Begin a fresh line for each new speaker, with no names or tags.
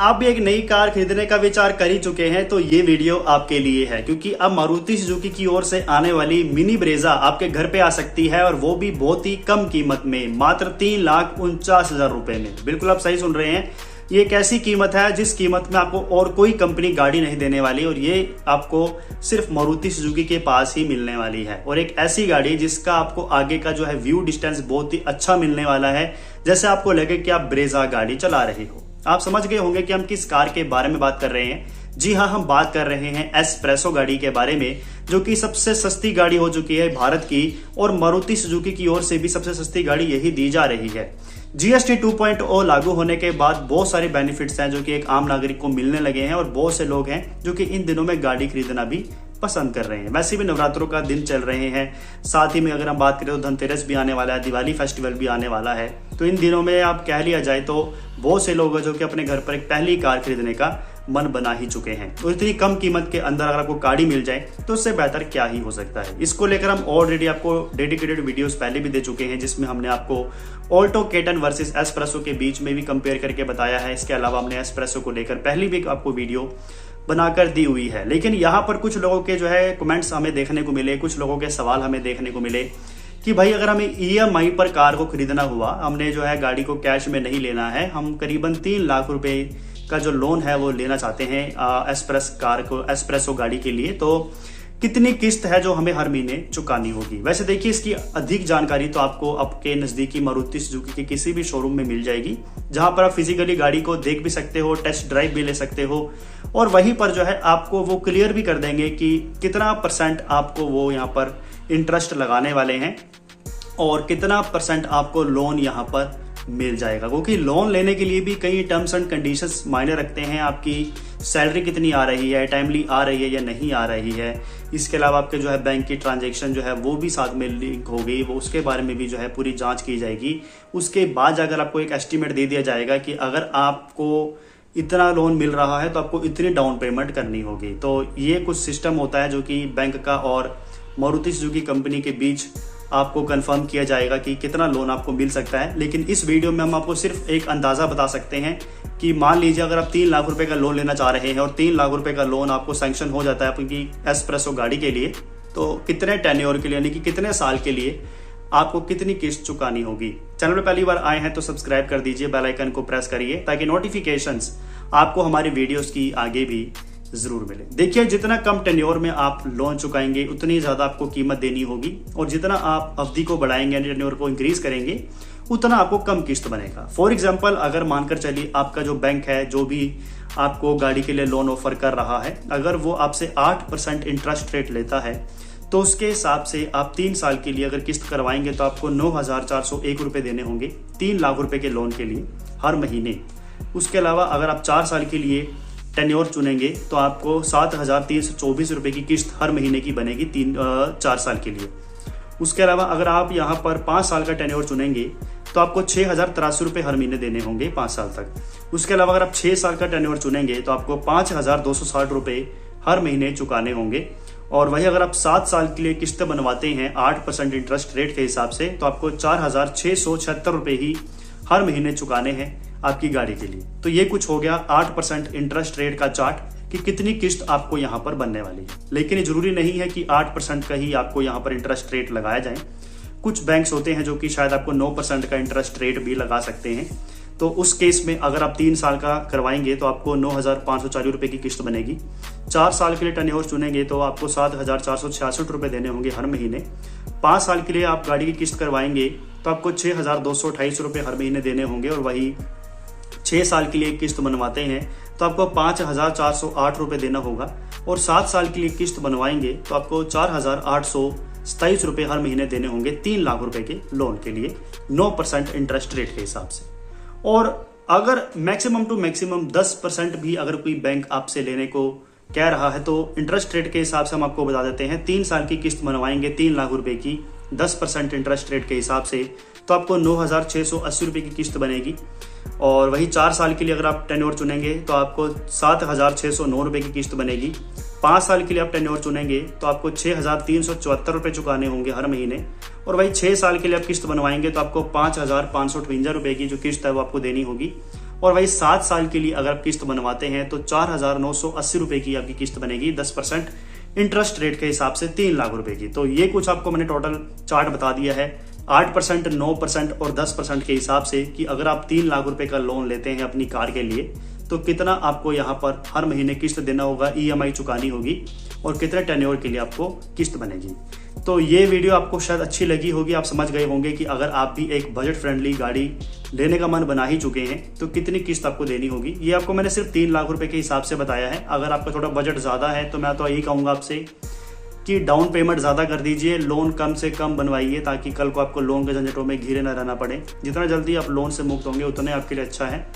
आप भी एक नई कार खरीदने का विचार कर ही चुके हैं तो ये वीडियो आपके लिए है, क्योंकि अब मारुति सुजुकी की ओर से आने वाली मिनी ब्रेजा आपके घर पे आ सकती है और वो भी बहुत ही कम कीमत में, मात्र 3,49,000 रुपए में। बिल्कुल आप सही सुन रहे हैं, ये एक ऐसी कीमत है जिस कीमत में आपको और कोई कंपनी गाड़ी नहीं देने वाली और ये आपको सिर्फ मारुति सुजुकी के पास ही मिलने वाली है। और एक ऐसी गाड़ी जिसका आपको आगे का जो है व्यू डिस्टेंस बहुत ही अच्छा मिलने वाला है, जैसे आपको लगे कि आप ब्रेजा गाड़ी चला रहे हो। आप समझ गए होंगे कि हम किस कार के बारे में बात कर रहे हैं। जी हाँ, हम बात कर रहे हैं एस्प्रेसो गाड़ी के बारे में, जो कि सबसे सस्ती गाड़ी हो चुकी है भारत की और मारुति सुजुकी की ओर से भी सबसे सस्ती गाड़ी यही दी जा रही है। जीएसटी 2.0 लागू होने के बाद बहुत सारे बेनिफिट्स हैं जो कि एक आम नागरिक को मिलने लगे हैं और बहुत से लोग हैं जो कि इन दिनों में गाड़ी खरीदना भी पसंद कर रहे हैं। वैसे भी नवरात्रों का दिन चल रहे हैं, साथ ही में अगर हम बात करें तो धनतेरस भी आने वाला है, दिवाली फेस्टिवल भी आने वाला है। तो इन दिनों में आप कह लिया जाए तो बहुत से लोग हैं जो कि अपने घर पर एक पहली कार खरीदने का मन बना ही चुके हैं। तो इतनी कम कीमत के अंदर अगर आपको गाड़ी मिल जाए तो उससे बेहतर क्या ही हो सकता है। इसको लेकर हम ऑलरेडी आपको डेडिकेटेड वीडियोस पहले भी दे चुके हैं, जिसमें हमने आपको ऑल्टो K10 वर्सेस एस्प्रेसो के बीच में भी कंपेयर करके बताया है। इसके अलावा हमने एस्प्रेसो को लेकर पहले भी आपको वीडियो बनाकर दी हुई है। लेकिन यहाँ पर कुछ लोगों के जो है कमेंट्स हमें देखने को मिले, कुछ लोगों के सवाल हमें देखने को मिले कि भाई अगर हमें EMI पर कार को खरीदना हुआ, हमने जो है गाड़ी को कैश में नहीं लेना है, हम करीबन 3 लाख रुपए का जो लोन है वो लेना चाहते हैं एस्प्रेसो गाड़ी के लिए, तो कितनी किस्त है जो हमें हर महीने चुकानी होगी। वैसे देखिए, इसकी अधिक जानकारी तो आपको आपके नजदीकी मारुति सुजुकी के किसी भी शोरूम में मिल जाएगी, जहां पर आप फिजिकली गाड़ी को देख भी सकते हो, टेस्ट ड्राइव भी ले सकते हो और वहीं पर जो है आपको वो क्लियर भी कर देंगे कि कितना % आपको वो यहाँ पर इंटरेस्ट लगाने वाले हैं और कितना % आपको लोन यहाँ पर मिल जाएगा। क्योंकि लोन लेने के लिए भी कई टर्म्स एंड कंडीशंस मायने रखते हैं। आपकी सैलरी कितनी आ रही है, टाइमली आ रही है या नहीं आ रही है। इसके अलावा आपके जो है बैंक की ट्रांजैक्शन जो है वो भी साथ में लिंक हो गई, वो उसके बारे में भी जो है पूरी जांच की जाएगी। उसके बाद अगर आपको एक एस्टिमेट दे दिया जाएगा कि अगर आपको इतना लोन मिल रहा है तो आपको इतनी डाउन पेमेंट करनी होगी। तो ये कुछ सिस्टम होता है जो कि बैंक का और मारुति सुजुकी कंपनी के बीच आपको कंफर्म किया जाएगा कि कितना लोन आपको मिल सकता है। लेकिन इस वीडियो में हम आपको सिर्फ एक अंदाजा बता सकते हैं कि मान लीजिए अगर आप 3 लाख रुपए का लोन लेना चाह रहे हैं और 3 लाख रुपए का लोन आपको सैंक्शन हो जाता है आपकी एस्प्रेसो गाड़ी के लिए, तो कितने टेन्योर के लिए यानी कि कितने साल के लिए आपको कितनी किस्त चुकानी होगी। चैनल पर पहली बार आए हैं तो सब्सक्राइब कर दीजिए, बेल आइकन को प्रेस करिए ताकि नोटिफिकेशंस आपको हमारी वीडियोस की आगे भी जरूर मिले। देखिए, जितना कम टेन्योर में आप लोन चुकाएंगे उतनी ज्यादा आपको कीमत देनी होगी और जितना आप अवधि को बढ़ाएंगे, टेन्योर को इंक्रीज करेंगे, उतना आपको कम किस्त बनेगा। फॉर एग्जाम्पल, अगर मानकर चलिए आपका जो बैंक है जो भी आपको गाड़ी के लिए लोन ऑफर कर रहा है, अगर वो आपसे 8% इंटरेस्ट रेट लेता है तो उसके हिसाब से आप 3 साल के लिए अगर किस्त करवाएंगे तो आपको 9,401 रुपए देने होंगे 3 लाख रुपए के लोन के लिए हर महीने। उसके अलावा अगर आप 4 साल के लिए टेन्योर चुनेंगे तो आपको 7,324 रुपए की किस्त हर महीने की बनेगी 4 साल के लिए। उसके अलावा अगर आप यहाँ पर 5 साल का टेन्योर चुनेंगे तो आपको 6,083 रुपए हर महीने देने होंगे 5 साल तक। उसके अलावा अगर आप 6 साल का टेन्योर चुनेंगे तो आपको 5,260 रुपए हर महीने चुकाने होंगे। और वही अगर आप 7 साल के लिए किस्त बनवाते हैं 8% इंटरेस्ट रेट के हिसाब से तो आपको 4,676 रुपए ही हर महीने चुकाने हैं आपकी गाड़ी के लिए। तो ये कुछ हो गया 8% इंटरेस्ट रेट का चार्ट कि कितनी किस्त आपको यहाँ पर बनने वाली है। लेकिन ये जरूरी नहीं है कि 8% का ही आपको यहाँ पर इंटरेस्ट रेट लगाया जाए। कुछ बैंक्स होते हैं जो कि शायद आपको 9% का इंटरेस्ट रेट भी लगा सकते हैं। तो उस केस में अगर आप 3 साल का करवाएंगे तो आपको 9,540 रुपए की किस्त बनेगी। 4 साल के लिए टेन्योर चुनेंगे तो आपको 7,466 रुपए देने होंगे हर महीने। 5 साल के लिए आप गाड़ी की किस्त करवाएंगे तो आपको 6,228 रुपए हर महीने देने होंगे। और वही 6 साल के लिए किस्त बनवाते हैं तो आपको 5,408 रुपए देना होगा। और 7 साल के लिए किस्त बनवाएंगे तो आपको 4,827 रुपए हर महीने देने होंगे 3 लाख रुपए के लोन के लिए 9% इंटरेस्ट रेट के हिसाब से। और अगर मैक्सिमम टू मैक्सिमम 10% भी अगर कोई बैंक आपसे लेने को कह रहा है तो इंटरेस्ट रेट के हिसाब से हम आपको बता देते हैं। 3 साल की किस्त बनवाएंगे 3 लाख रुपए की 10% इंटरेस्ट रेट के हिसाब से तो आपको 9,680 रुपए की किस्त बनेगी। और वही 4 साल के लिए अगर आप टेन्योर चुनेंगे तो आपको 7,609 रुपए की किस्त बनेगी। 5 साल के लिए आप टेन्योर चुनेंगे तो आपको 6,374 रुपए चुकाने होंगे हर महीने। और वही 6 साल के लिए आप किस्त बनवाएंगे तो आपको 5,558 रुपए की जो किस्त है वो आपको देनी होगी। और वही 7 साल के लिए अगर आप किस्त बनवाते हैं तो 4,980 रुपए की आपकी किस्त बनेगी 10% इंटरेस्ट रेट के हिसाब से 3 लाख रुपए की। तो ये कुछ आपको मैंने टोटल चार्ट बता दिया है 8%, 9% और 10% के हिसाब से कि अगर आप 3 लाख रुपए का लोन लेते हैं अपनी कार के लिए तो कितना आपको यहाँ पर हर महीने किस्त देना होगा, EMI चुकानी होगी और कितने टेन्योर के लिए आपको किस्त बनेगी। तो ये वीडियो आपको शायद अच्छी लगी होगी, आप समझ गए होंगे कि अगर आप भी एक बजट फ्रेंडली गाड़ी लेने का मन बना ही चुके हैं तो कितनी किस्त आपको देनी होगी। ये आपको मैंने सिर्फ 3 लाख रुपए के हिसाब से बताया है। अगर आपका थोड़ा बजट ज़्यादा है तो मैं तो यही कहूँगा आपसे कि डाउन पेमेंट ज़्यादा कर दीजिए, लोन कम से कम बनवाइए ताकि कल को आपको लोन के झंझटों में घिरे न रहना पड़े। जितना जल्दी आप लोन से मुक्त होंगे उतने आपके लिए अच्छा है।